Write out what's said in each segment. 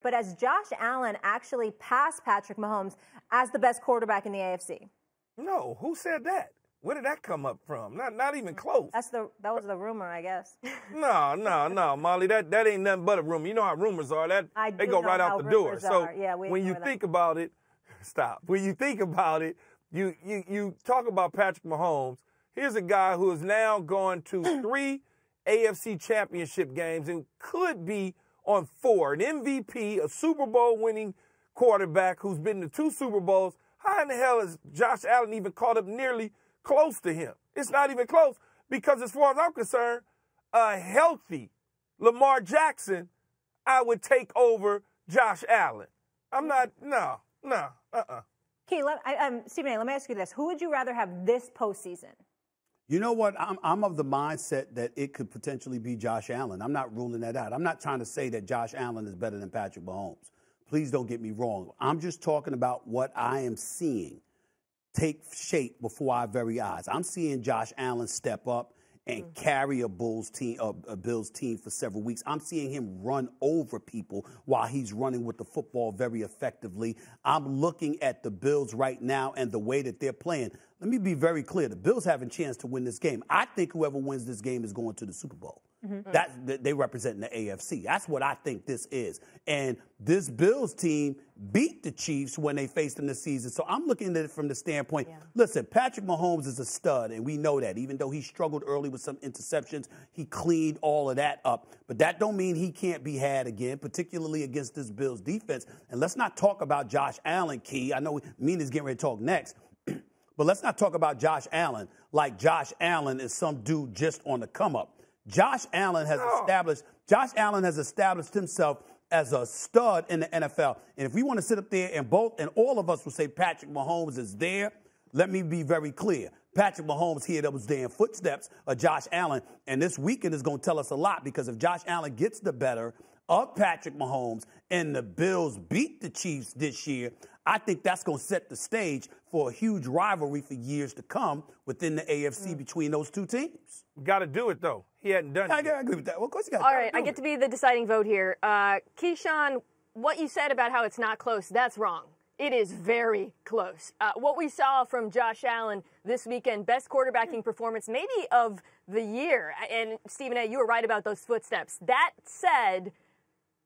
but has Josh Allen actually passed Patrick Mahomes as the best quarterback in the AFC? No, who said that? Where did that come up from? Not even close. That was the rumor, I guess. No, Molly. That ain't nothing but a rumor. You know how rumors are. They go right out the door. So yeah, when you think about it, stop. When you think about it, you talk about Patrick Mahomes. Here's a guy who has now gone to 3 AFC championship games and could be on 4. An MVP, a Super Bowl winning quarterback who's been to 2 Super Bowls. How in the hell has Josh Allen even caught up nearly close to him? It's not even close because as far as I'm concerned, a healthy Lamar Jackson, I would take over Josh Allen. I'm not, no. Key, Stephen A., let me ask you this. Who would you rather have this postseason? You know what? I'm of the mindset that it could potentially be Josh Allen. I'm not ruling that out. I'm not trying to say that Josh Allen is better than Patrick Mahomes. Please don't get me wrong. I'm just talking about what I am seeing take shape before our very eyes. I'm seeing Josh Allen step up and carry a Bills team for several weeks. I'm seeing him run over people while he's running with the football very effectively. I'm looking at the Bills right now and the way that they're playing. Let me be very clear. The Bills have a chance to win this game. I think whoever wins this game is going to the Super Bowl. They represent the AFC. That's what I think this is. And this Bills team beat the Chiefs when they faced them this season. So I'm looking at it from the standpoint, listen, Patrick Mahomes is a stud, and we know that. Even though he struggled early with some interceptions, he cleaned all of that up. But that don't mean he can't be had again, particularly against this Bills defense. And let's not talk about Josh Allen, Key. I know Mina's getting ready to talk next. But let's not talk about Josh Allen like Josh Allen is some dude just on the come up. Josh Allen has established himself as a stud in the NFL. And if we want to sit up there and all of us will say Patrick Mahomes is there, let me be very clear. Patrick Mahomes here that was there in footsteps of Josh Allen. And this weekend is going to tell us a lot because if Josh Allen gets the better of Patrick Mahomes and the Bills beat the Chiefs this year, I think that's going to set the stage for a huge rivalry for years to come within the AFC between those two teams. Got to do it, though. He hadn't done it. I agree with that. Well, of course you got to All right, I get to be the deciding vote here. Keyshawn, what you said about how it's not close, that's wrong. It is very close. What we saw from Josh Allen this weekend, best quarterbacking performance maybe of the year. And, Stephen A., you were right about those footsteps. That said,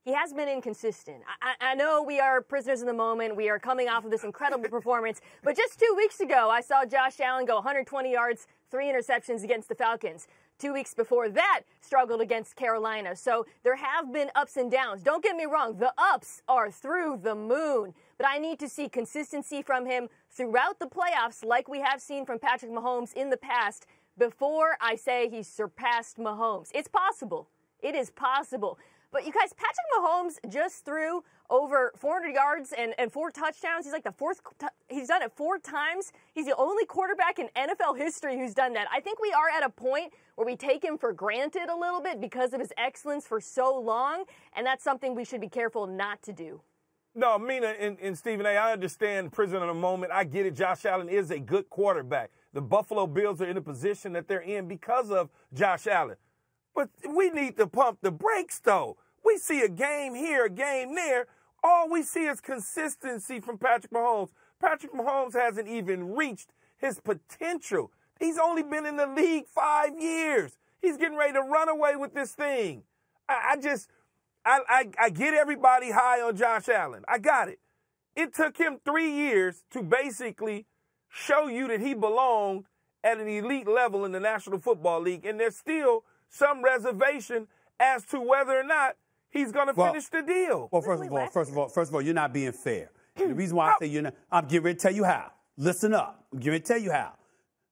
he has been inconsistent. I know we are prisoners in the moment. We are coming off of this incredible performance. But just 2 weeks ago, I saw Josh Allen go 120 yards, 3 interceptions against the Falcons. 2 weeks before that, struggled against Carolina. So there have been ups and downs. Don't get me wrong. The ups are through the moon. But I need to see consistency from him throughout the playoffs like we have seen from Patrick Mahomes in the past before I say he's surpassed Mahomes. It's possible. It is possible. But you guys, Patrick Mahomes just threw over 400 yards and 4 touchdowns. He's like the fourth. He's done it 4 times. He's the only quarterback in NFL history who's done that. I think we are at a point where we take him for granted a little bit because of his excellence for so long, and that's something we should be careful not to do. No, Mina and Stephen A., I understand prison in a moment. I get it. Josh Allen is a good quarterback. The Buffalo Bills are in a position that they're in because of Josh Allen. But we need to pump the brakes, though. We see a game here, a game there. All we see is consistency from Patrick Mahomes. Patrick Mahomes hasn't even reached his potential. He's only been in the league 5 years. He's getting ready to run away with this thing. I get everybody high on Josh Allen. I got it. It took him 3 years to basically show you that he belonged at an elite level in the National Football League, and there's still some reservation as to whether or not he's going to finish the deal. Well, first of all, you're not being fair. And the reason why I say you're not, I'm getting ready to tell you how. Listen up. I'm getting ready to tell you how.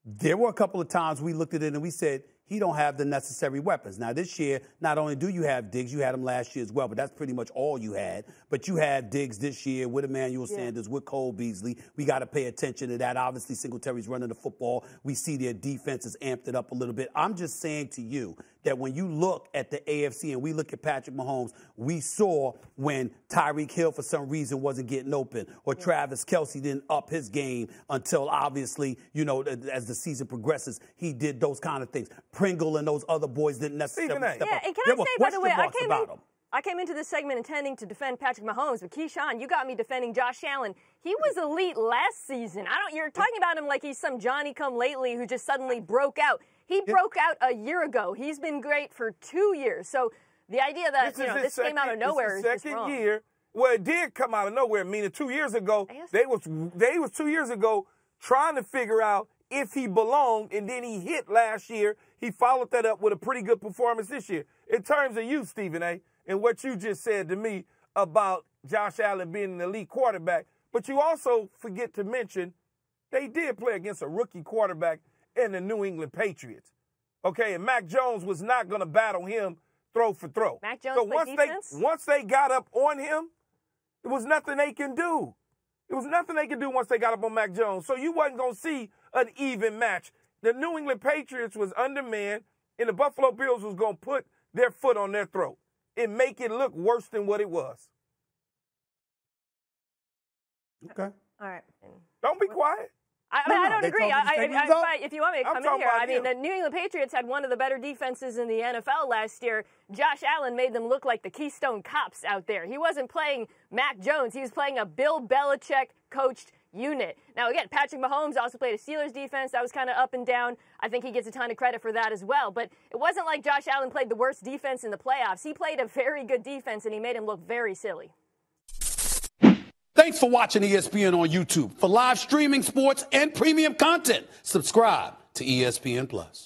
There were a couple of times we looked at it and we said, he don't have the necessary weapons. Now, this year, not only do you have Diggs, you had him last year as well, but that's pretty much all you had. But you have Diggs this year with Emmanuel Sanders, with Cole Beasley. We got to pay attention to that. Obviously, Singletary's running the football. We see their defense is amped it up a little bit. I'm just saying to you that when you look at the AFC and we look at Patrick Mahomes, we saw when Tyreek Hill, for some reason, wasn't getting open, or Travis Kelce didn't up his game until, obviously, you know, as the season progresses, he did those kind of things. Pringle and those other boys didn't necessarily step up. And can I say, by the way, I came in. I came into this segment intending to defend Patrick Mahomes, but Keyshawn, you got me defending Josh Allen. He was elite last season. You're talking about him like he's some Johnny-come-lately who just suddenly broke out. He broke out a year ago. He's been great for 2 years. So the idea that this came out of nowhere is just wrong. Second year. Well, it did come out of nowhere. Mina, 2 years ago, they was 2 years ago trying to figure out if he belonged, and then he hit last year. He followed that up with a pretty good performance this year. In terms of you, Stephen A., and what you just said to me about Josh Allen being an elite quarterback, but you also forget to mention they did play against a rookie quarterback in the New England Patriots. Okay, and Mac Jones was not going to battle him throw for throw. Mac Jones played defense? Once they got up on him, there was nothing they can do. There was nothing they could do once they got up on Mac Jones. So you wasn't going to see an even match. The New England Patriots was undermanned, and the Buffalo Bills was going to put their foot on their throat and make it look worse than what it was. Okay. All right. Don't be quiet. I don't agree. If you want me to come in here, I mean, the New England Patriots had one of the better defenses in the NFL last year. Josh Allen made them look like the Keystone Cops out there. He wasn't playing Mac Jones. He was playing a Bill Belichick-coached unit. Now, again, Patrick Mahomes also played a Steelers defense that was kind of up and down. I think he gets a ton of credit for that as well. But it wasn't like Josh Allen played the worst defense in the playoffs. He played a very good defense, and he made him look very silly. Thanks for watching ESPN on YouTube. For live streaming, sports, and premium content, subscribe to ESPN+.